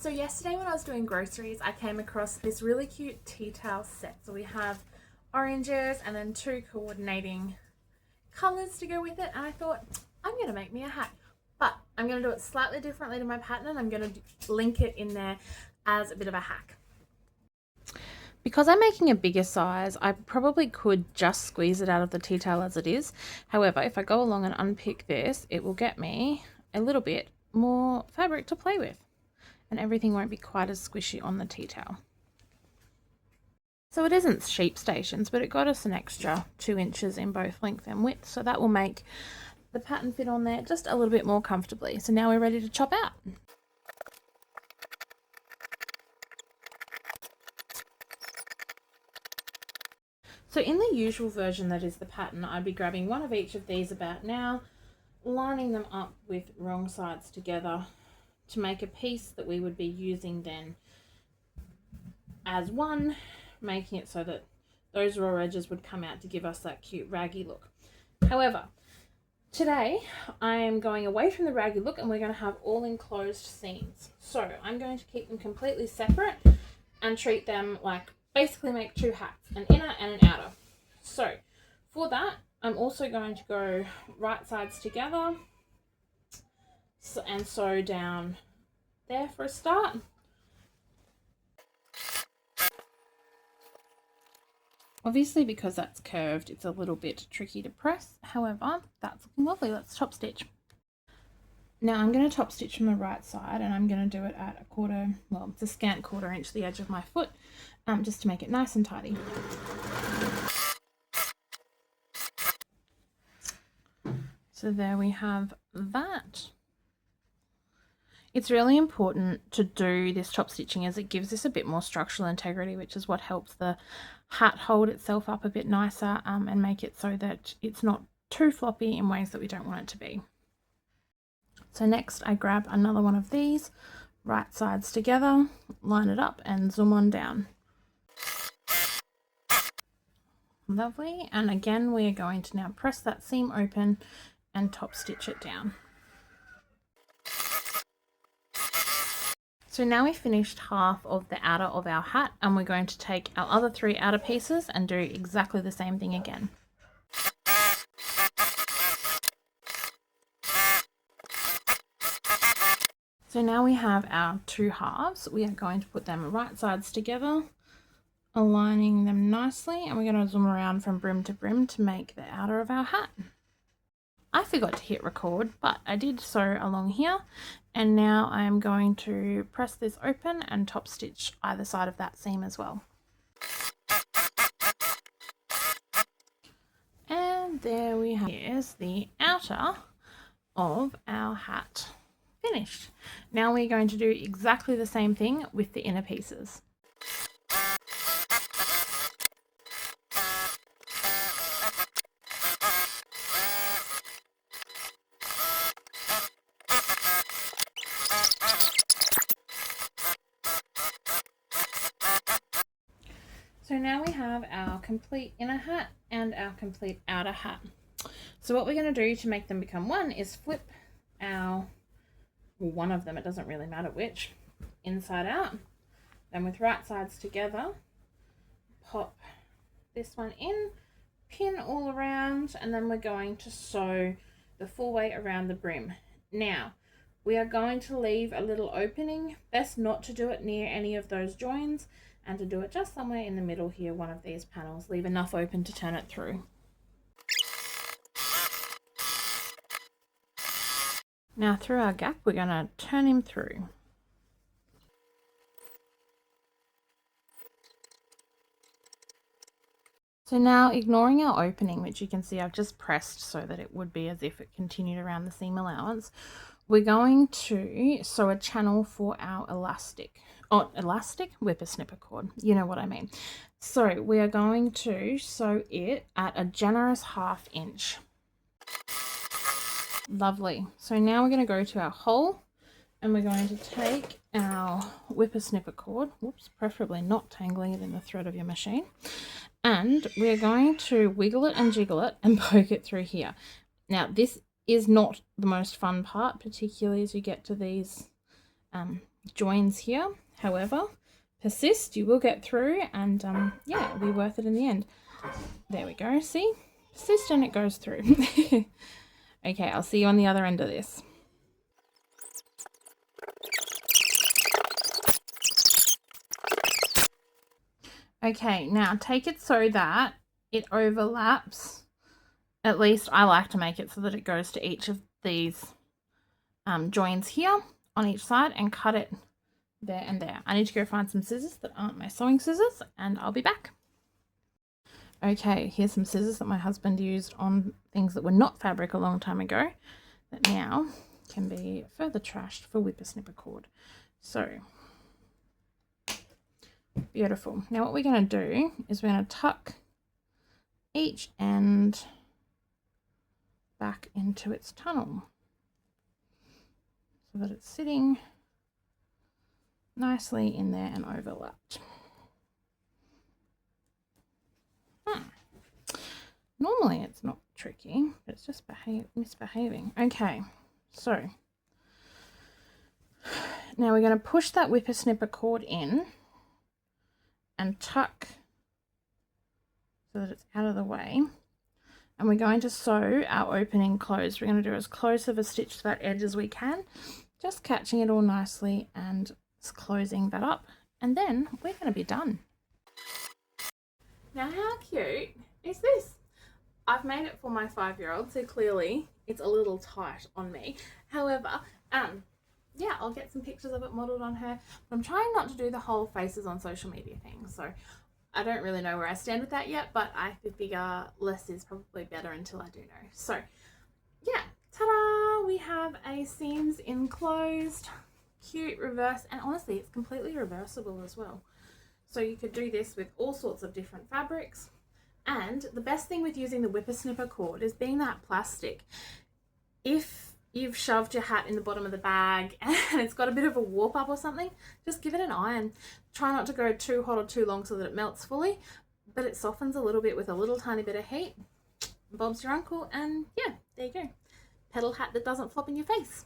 So yesterday when I was doing groceries, I came across this really cute tea towel set. So we have oranges and then two coordinating colors to go with it. And I thought, I'm going to make me a hat. But I'm going to do it slightly differently to my pattern, and I'm going to link it in there as a bit of a hack. Because I'm making a bigger size, I probably could just squeeze it out of the tea towel as it is. However, if I go along and unpick this, it will get me a little bit more fabric to play with, and everything won't be quite as squishy on the tea towel. So it isn't sheep stations, but it got us an extra 2 inches in both length and width, so that will make the pattern fit on there just a little bit more comfortably. So now we're ready to chop out. So in the usual version that is the pattern, I'd be grabbing one of each of these about now, lining them up with wrong sides together to make a piece that we would be using then as one, making it so that those raw edges would come out to give us that cute raggy look. However, today I am going away from the raggy look and we're going to have all enclosed seams. So I'm going to keep them completely separate and treat them like basically make two hats, an inner and an outer. So for that, I'm also going to go right sides together and sew down there for a start. Obviously, because that's curved, it's a little bit tricky to press. However, that's looking lovely. Let's top stitch. Now I'm going to top stitch from the right side, and I'm going to do it at it's a scant 1/4 inch the edge of my foot, just to make it nice and tidy. So there we have that. It's really important to do this top stitching as it gives this a bit more structural integrity, which is what helps the hat hold itself up a bit nicer and make it so that it's not too floppy in ways that we don't want it to be. So next I grab another one of these, right sides together, line it up and zoom on down. Lovely. And again, we are going to now press that seam open and top stitch it down. So now we've finished half of the outer of our hat, and we're going to take our other 3 outer pieces and do exactly the same thing again. So now we have our 2 halves. We are going to put them right sides together, aligning them nicely, and we're going to zoom around from brim to brim to make the outer of our hat. I forgot to hit record, but I did sew along here, and now I am going to press this open and top stitch either side of that seam as well. And there we have, here's the outer of our hat finished. Now we're going to do exactly the same thing with the inner pieces. So now we have our complete inner hat and our complete outer hat. So what we're going to do to make them become one is flip one of them, it doesn't really matter which, inside out. Then with right sides together, pop this one in, pin all around, and then we're going to sew the full way around the brim. Now, we are going to leave a little opening, best not to do it near any of those joins, and to do it just somewhere in the middle here, one of these panels. Leave enough open to turn it through. Now through our gap, we're going to turn him through. So now, ignoring our opening, which you can see I've just pressed so that it would be as if it continued around the seam allowance, we're going to sew a channel for our elastic. Oh, elastic whippersnipper cord, you know what I mean. So we are going to sew it at a generous 1/2 inch. Lovely. So now we're going to go to our hole, and we're going to take our whippersnipper cord, whoops, preferably not tangling it in the thread of your machine, and we're going to wiggle it and jiggle it and poke it through here. Now this is not the most fun part, particularly as you get to these joins here. However, persist, you will get through, and yeah, it'll be worth it in the end. There we go, see? Persist and it goes through. Okay, I'll see you on the other end of this. Okay, now take it so that it overlaps. At least I like to make it so that it goes to each of these joins here on each side, and cut it there and there. I need to go find some scissors that aren't my sewing scissors, and I'll be back. Okay, here's some scissors that my husband used on things that were not fabric a long time ago that now can be further trashed for whippersnipper cord. So beautiful. Now what we're going to do is we're going to tuck each end back into its tunnel so that it's sitting nicely in there and overlapped. Normally it's not tricky, but it's just misbehaving. Okay, so now we're going to push that whippersnipper cord in and tuck so that it's out of the way. And we're going to sew our opening closed. We're going to do as close of a stitch to that edge as we can, just catching it all nicely and closing that up. And then we're going to be done. Now how cute is this? I've made it for my 5-year-old, so clearly it's a little tight on me. However, yeah, I'll get some pictures of it modelled on her. But I'm trying not to do the whole faces on social media thing, so I don't really know where I stand with that yet, but I figure less is probably better until I do know. So yeah, ta-da! We have a seams enclosed, cute reverse, and honestly, it's completely reversible as well. So you could do this with all sorts of different fabrics. And the best thing with using the whippersnipper cord is being that plastic. If you've shoved your hat in the bottom of the bag and it's got a bit of a warp up or something, just give it an iron. Try not to go too hot or too long so that it melts fully, but it softens a little bit with a little tiny bit of heat. Bob's your uncle, and yeah, there you go. Pedal hat that doesn't flop in your face.